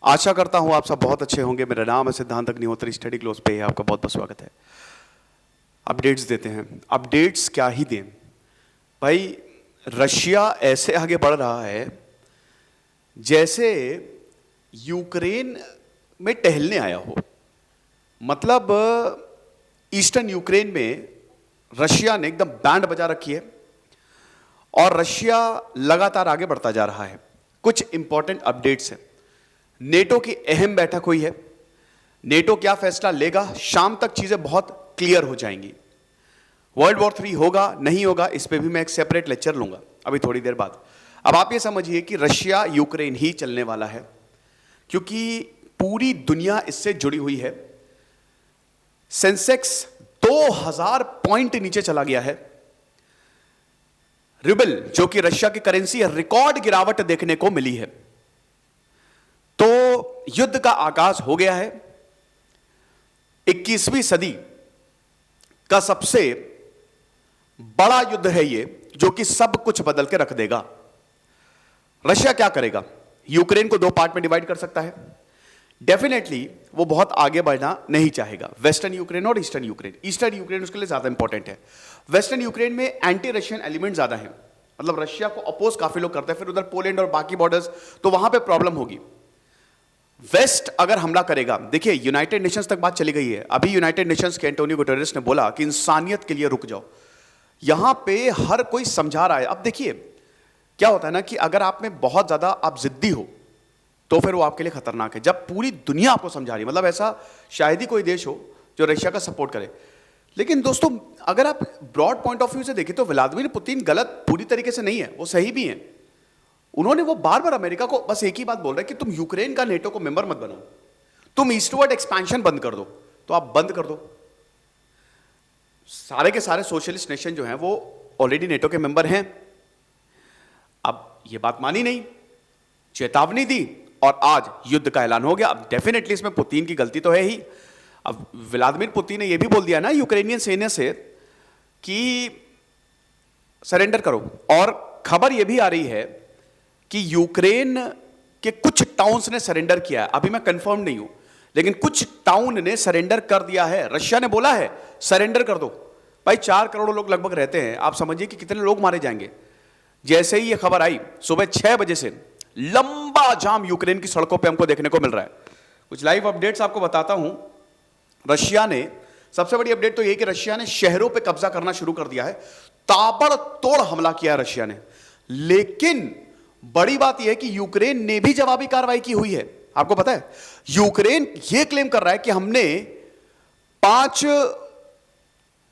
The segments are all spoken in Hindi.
आशा करता हूं आप सब बहुत अच्छे होंगे। मेरा नाम है सिद्धांत अग्निहोत्री, स्टडी क्लोज पे आपका बहुत बहुत स्वागत है। अपडेट्स देते हैं। अपडेट्स क्या ही दें भाई, रशिया ऐसे आगे बढ़ रहा है जैसे यूक्रेन में टहलने आया हो। मतलब ईस्टर्न यूक्रेन में रशिया ने एकदम बैंड बजा रखी है और रशिया लगातार आगे बढ़ता जा रहा है। कुछ इंपॉर्टेंट अपडेट्स हैं। नेटो की अहम बैठक हुई है। नेटो क्या फैसला लेगा, शाम तक चीजें बहुत क्लियर हो जाएंगी। वर्ल्ड वॉर 3 होगा नहीं होगा, इस पे भी मैं एक सेपरेट लेक्चर लूंगा अभी थोड़ी देर बाद। अब आप ये समझिए कि रशिया यूक्रेन ही चलने वाला है, क्योंकि पूरी दुनिया इससे जुड़ी हुई है। सेंसेक्स 2000 पॉइंट नीचे चला गया है। रूबल जो कि रशिया की करेंसी है, रिकॉर्ड गिरावट देखने को मिली है। तो युद्ध का आगाज हो गया है। 21वीं सदी का सबसे बड़ा युद्ध है ये, जो कि सब कुछ बदल के रख देगा। रशिया क्या करेगा? यूक्रेन को 2 पार्ट में डिवाइड कर सकता है। डेफिनेटली वो बहुत आगे बढ़ना नहीं चाहेगा, वेस्टर्न यूक्रेन और ईस्टर्न यूक्रेन। ईस्टर्न यूक्रेन उसके लिए ज्यादा इंपॉर्टेंट है। वेस्टर्न यूक्रेन में एंटी रशियन एलिमेंट ज्यादा है, मतलब रशिया को अपोज काफी लोग करते हैं। फिर उधर पोलैंड और बाकी बॉर्डर्स, तो वहां पे प्रॉब्लम होगी। वेस्ट अगर हमला करेगा, देखिए यूनाइटेड नेशंस तक बात चली गई है। अभी यूनाइटेड नेशंस के एंटोनियो गुटेरेस ने बोला कि इंसानियत के लिए रुक जाओ। यहां पे हर कोई समझा रहा है। अब देखिए क्या होता है ना कि अगर आप में बहुत ज्यादा आप जिद्दी हो तो फिर वो आपके लिए खतरनाक है। जब पूरी दुनिया आपको समझा रही है, मतलब ऐसा शायद ही कोई देश हो जो रशिया का सपोर्ट करे। लेकिन दोस्तों अगर आप ब्रॉड पॉइंट ऑफ व्यू से देखें तो व्लादिमीर पुतिन गलत पूरी तरीके से नहीं है, वो सही भी है। उन्होंने वो बार बार अमेरिका को बस एक ही बात बोल रहे हैं कि तुम यूक्रेन का नेटो को मेंबर मत बनाओ, तुम ईस्टवर्ड एक्सपेंशन बंद कर दो। तो आप बंद कर दो। सारे के सारे सोशलिस्ट नेशन जो हैं वो ऑलरेडी नेटो के मेंबर हैं। अब ये बात मानी नहीं, चेतावनी दी और आज युद्ध का ऐलान हो गया। अब डेफिनेटली इसमें पुतिन की गलती तो है ही। अब व्लादिमीर पुतिन ने यह भी बोल दिया ना यूक्रेनियन सेना से कि सरेंडर करो। और खबर यह भी आ रही है कि यूक्रेन के कुछ टाउन्स ने सरेंडर किया है। अभी मैं कंफर्म नहीं हूं, लेकिन कुछ टाउन ने सरेंडर कर दिया है। रशिया ने बोला है सरेंडर कर दो। भाई 4 करोड़ लोग लगभग रहते हैं, आप समझिए कि कितने लोग मारे जाएंगे। जैसे ही ये खबर आई, सुबह 6 बजे से लंबा जाम यूक्रेन की सड़कों पे हमको देखने को मिल रहा है। कुछ लाइव अपडेट्स आपको बताता हूं। रशिया ने, सबसे बड़ी अपडेट तो यह कि रशिया ने शहरों पे कब्जा करना शुरू कर दिया है। ताबड़तोड़ हमला किया रशिया ने। लेकिन बड़ी बात यह है कि यूक्रेन ने भी जवाबी कार्रवाई की हुई है। आपको पता है यूक्रेन यह क्लेम कर रहा है कि हमने 5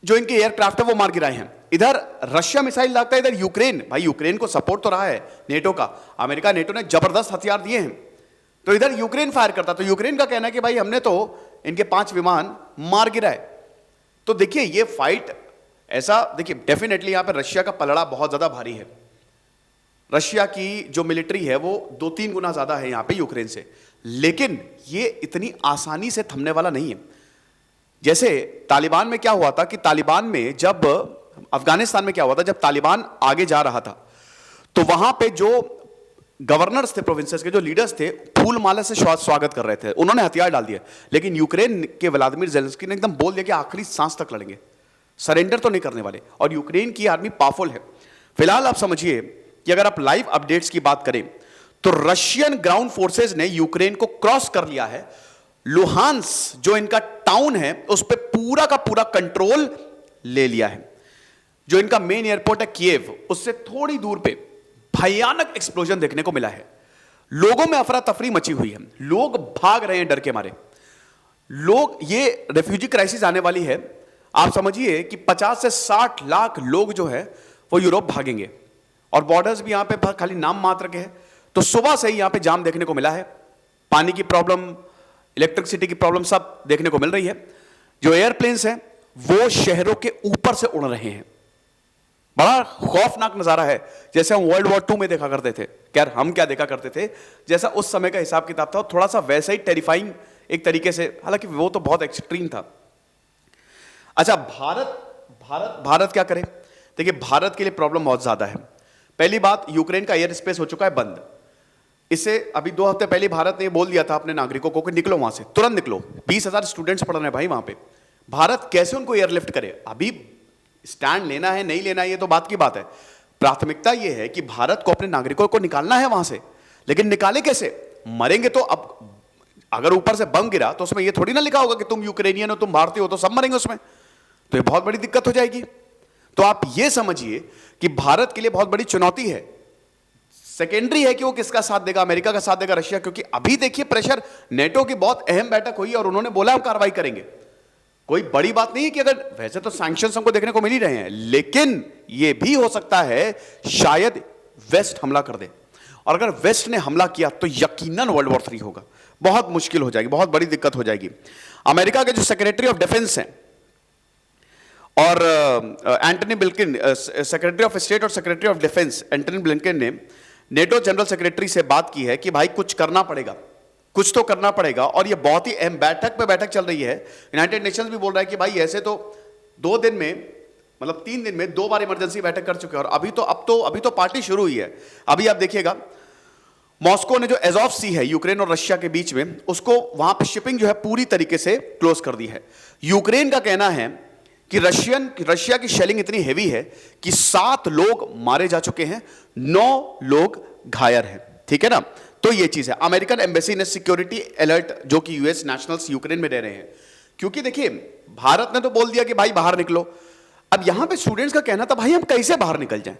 जो इनके एयरक्राफ्ट है वो मार गिराए हैं। इधर रशिया मिसाइल लागता है, इधर यूक्रेन। भाई यूक्रेन को सपोर्ट तो रहा है नेटो का, अमेरिका नेटो ने जबरदस्त हथियार दिए हैं। तो इधर यूक्रेन फायर करता, तो यूक्रेन का कहना है कि भाई हमने तो इनके 5 विमान मार गिराए। तो देखिए ये फाइट ऐसा, देखिए डेफिनेटली यहां पर रशिया का पलड़ा बहुत ज्यादा भारी है। रशिया की जो मिलिट्री है वो 2-3 गुना ज्यादा है यहां पे यूक्रेन से। लेकिन ये इतनी आसानी से थमने वाला नहीं है। जैसे तालिबान में क्या हुआ था कि तालिबान में जब, अफगानिस्तान में क्या हुआ था जब तालिबान आगे जा रहा था, तो वहां पे जो गवर्नर्स थे, प्रोविंसेस के जो लीडर्स थे, फूल माला से स्वागत कर रहे थे। उन्होंने हथियार डाल दिए। लेकिन यूक्रेन के व्लादिमीर ज़ेलेंस्की ने एकदम बोल दिया कि आखिरी सांस तक लड़ेंगे, सरेंडर तो नहीं करने वाले। और यूक्रेन की आर्मी पावरफुल है। फिलहाल आप समझिए कि अगर आप लाइव अपडेट्स की बात करें तो रशियन ग्राउंड फोर्सेज ने यूक्रेन को क्रॉस कर लिया है। लुहांस जो इनका टाउन है उस पर पूरा का पूरा कंट्रोल ले लिया है। जो इनका मेन एयरपोर्ट है कीव, उससे थोड़ी दूर पे भयानक एक्सप्लोजन देखने को मिला है। लोगों में अफरा तफरी मची हुई है, लोग भाग रहे हैं डर के मारे। लोग, ये रेफ्यूजी क्राइसिस आने वाली है। आप समझिए कि 50 से 60 लाख लोग जो है वो यूरोप भागेंगे। और बॉर्डर्स भी यहां पे खाली नाम मात्र के हैं। तो सुबह से ही यहां पे जाम देखने को मिला है। पानी की प्रॉब्लम, इलेक्ट्रिसिटी की प्रॉब्लम सब देखने को मिल रही है। जो एयरप्लेन्स हैं वो शहरों के ऊपर से उड़ रहे हैं। बड़ा खौफनाक नजारा है, जैसे हम वर्ल्ड वॉर 2 में देखा करते थे। खैर हम क्या देखा करते थे, जैसा उस समय का हिसाब किताब था, थोड़ा सा वैसा ही टेरिफाइंग एक तरीके से, हालांकि वो तो बहुत एक्सट्रीम था। अच्छा, भारत क्या करे? देखिए भारत के लिए प्रॉब्लम बहुत ज्यादा है। पहली बात, यूक्रेन का एयर स्पेस हो चुका है बंद। इससे अभी 2 हफ्ते पहले भारत ने बोल दिया था अपने नागरिकों को कि निकलो वहां से, तुरंत निकलो। 20,000 स्टूडेंट्स पढ़ रहे हैं भाई वहां पे। भारत कैसे उनको एयरलिफ्ट करे? अभी स्टैंड लेना है नहीं लेना है ये तो बात की बात है। प्राथमिकता ये है कि भारत को अपने नागरिकों को निकालना है वहां से, लेकिन निकाले कैसे? मरेंगे तो अब अगर ऊपर से बम गिरा तो उसमें ये थोड़ी ना लिखा होगा कि तुम यूक्रेनियन हो, तुम भारतीय हो, तो सब मरेंगे उसमें, तो ये बहुत बड़ी दिक्कत हो जाएगी। तो आप ये समझिए कि भारत के लिए बहुत बड़ी चुनौती है। सेकेंडरी है कि वो किसका साथ देगा, अमेरिका का साथ देगा, रशिया, क्योंकि अभी देखिए प्रेशर, नेटो की बहुत अहम बैठक हुई और उन्होंने बोला हम कार्रवाई करेंगे। कोई बड़ी बात नहीं है कि अगर वैसे तो सैंक्शंस हमको देखने को मिल ही रहे हैं, लेकिन यह भी हो सकता है शायद वेस्ट हमला कर दे, और अगर वेस्ट ने हमला किया तो यकीनन वर्ल्ड वॉर 3 होगा, बहुत मुश्किल हो जाएगी, बहुत बड़ी दिक्कत हो जाएगी। अमेरिका के जो सेक्रेटरी ऑफ डिफेंस हैं और Antony Blinken, secretary of state और secretary of defence Antony Blinken ने नेटो जनरल सेक्रेटरी से बात की है कि भाई कुछ करना पड़ेगा, कुछ तो करना पड़ेगा। और ये बहुत ही अहम बैठक पे बैठक चल रही है। यूनाइटेड नेशंस भी बोल रहा है कि भाई ऐसे तो 2 दिन में, मतलब 3 दिन में 2 बार इमरजेंसी बैठक कर चुके हैं, और अभी तो पार्टी शुरू हुई है। अभी आप देखिएगा मॉस्को ने जो एज़ोव सी है यूक्रेन और रशिया के बीच में, उसको वहां पे शिपिंग जो है पूरी तरीके से क्लोज कर दी है। यूक्रेन का कहना है कि रशिया की शेलिंग इतनी हैवी है कि 7 लोग मारे जा चुके हैं, 9 लोग घायल हैं, ठीक है ना। तो ये चीज है। अमेरिकन एम्बेसी ने सिक्योरिटी अलर्ट, जो कि यूएस नेशनल्स यूक्रेन में रह रहे हैं, क्योंकि देखिए भारत ने तो बोल दिया कि भाई बाहर निकलो। अब यहां पे स्टूडेंट्स का कहना था भाई हम कैसे बाहर निकल जाएं,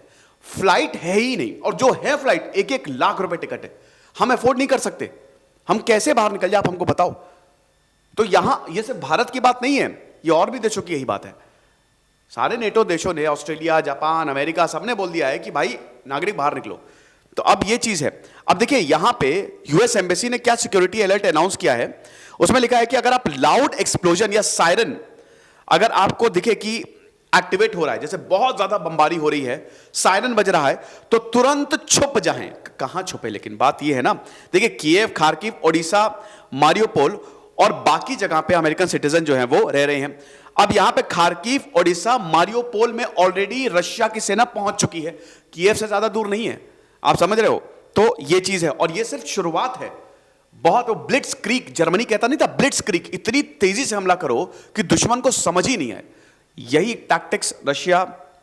फ्लाइट है ही नहीं, और जो है फ्लाइट 1-1 लाख रुपए टिकट है, हम अफोर्ड नहीं कर सकते, हम कैसे बाहर निकल जाए आप हमको बताओ। तो यहां ये सिर्फ भारत की बात नहीं है, ये और भी देशों की यही बात है। सारे नेटो देशों ने, ऑस्ट्रेलिया, जापान, अमेरिका, सबने बोल दिया है कि भाई नागरिक बाहर निकलो। तो अब ये चीज है। अब देखिए यहां पे यूएस एम्बेसी ने क्या सिक्योरिटी अलर्ट अनाउंस किया है, उसमें लिखा है कि अगर आप लाउड एक्सप्लोजन या सायरन अगर आपको दिखे कि एक्टिवेट हो रहा है, जैसे बहुत ज्यादा बमबारी हो रही है, सायरन बज रहा है, तो तुरंत छुप जाएं। कहां छुपे? लेकिन बात यह है ना, देखिए कीव, खार्किव, ओडिशा, मारियोपोल और बाकी जगह पे अमेरिकन सिटीजन जो हैं वो रह रहे हैं। अब यहां पे खार्किव, ओडिशा, मारियोपोल में ऑलरेडी रशिया की सेना पहुंच चुकी है, कीव से ज्यादा दूर नहीं है, आप समझ रहे हो। तो ये चीज है, और ये सिर्फ शुरुआत है। बहुत ब्लिट्स क्रीक, जर्मनी कहता नहीं था ब्लिट्स क्रीक, इतनी तेजी से हमला करो कि दुश्मन को समझ ही नहीं आए। यही टैक्टिक्स रशिया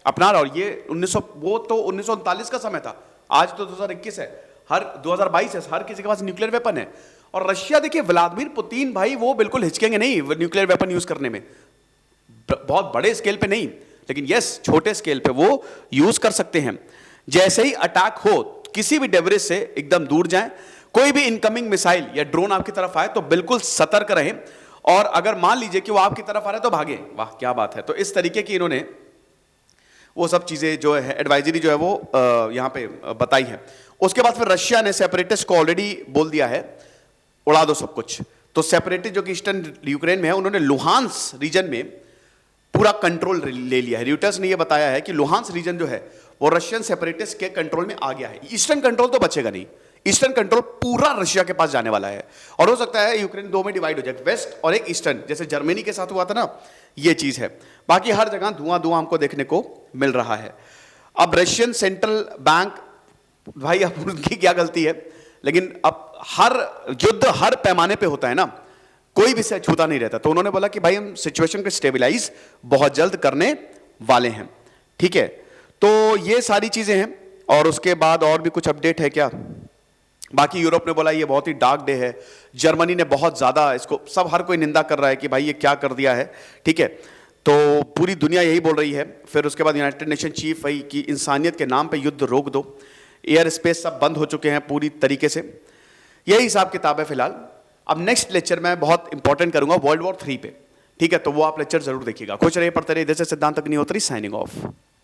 अपना रहा। और ये 1939 का समय था, आज तो 2021 है, हर 2022 है, हर किसी के पास न्यूक्लियर वेपन है। और रशिया देखिए, व्लादिमीर पुतिन भाई वो बिल्कुल हिचकेंगे नहीं न्यूक्लियर वेपन यूज करने में, बहुत बड़े स्केल पे नहीं, लेकिन यस छोटे स्केल पे वो यूज कर सकते हैं। जैसे ही अटैक हो, किसी भी डेब्रिस से एकदम दूर जाएं, कोई भी इनकमिंग मिसाइल या ड्रोन आपकी तरफ आए तो बिल्कुल सतर्क रहें, और अगर मान लीजिए कि वो आपकी तरफ आ रहा है तो भागे। वाह क्या बात है। तो इस तरीके की इन्होंने वो सब चीजें जो है एडवाइजरी जो है वो यहां पे बताई है। उसके बाद फिर रशिया ने सेपरेटिस्ट को ऑलरेडी बोल दिया है उड़ा दो सब कुछ। तो सेपरेटिस्ट जो कि ईस्टर्न यूक्रेन में है, उन्होंने लुहांस रीजन में पूरा कंट्रोल ले लिया है। र्यूटर्स ने यह बताया है कि लुहांस रीजन जो है वो रशियन सेपरेटिस्ट के कंट्रोल में आ गया है। ईस्टर्न कंट्रोल तो बचेगा नहीं, ईस्टर्न कंट्रोल पूरा रशिया के पास जाने वाला है, और हो सकता है यूक्रेन 2 में डिवाइड हो जाए, वेस्ट और एक ईस्टर्न, जैसे जर्मनी के साथ हुआ था ना, ये चीज है। बाकी हर जगह धुआं धुआं हमको देखने को मिल रहा है। अब रशियन सेंट्रल बैंक, भाई अब उनकी क्या गलती है, लेकिन अब हर युद्ध हर पैमाने पे होता है ना, कोई भी से छूता नहीं रहता। तो उन्होंने बोला कि भाई हम सिचुएशन को स्टेबलाइज बहुत जल्द करने वाले हैं, ठीक है। तो ये सारी चीजें हैं, और उसके बाद और भी कुछ अपडेट है क्या? बाकी यूरोप ने बोला ये बहुत ही डार्क डे है, जर्मनी ने बहुत ज्यादा इसको, सब हर कोई निंदा कर रहा है कि भाई ये क्या कर दिया है, ठीक है। तो पूरी दुनिया यही बोल रही है। फिर उसके बाद यूनाइटेड नेशन चीफ वही कि इंसानियत के नाम पे युद्ध रोक दो, एयर स्पेस सब बंद हो चुके हैं पूरी तरीके से। यही हिसाब किताब है फिलहाल। अब नेक्स्ट लेक्चर में बहुत इंपॉर्टेंट करूंगा वर्ल्ड वॉर 3 पे, ठीक है। तो वो आप लेक्चर जरूर देखिएगा। खुश रहिए, पढ़ते रहिए। जैसे सिद्धांत अग्निहोत्री साइनिंग ऑफ।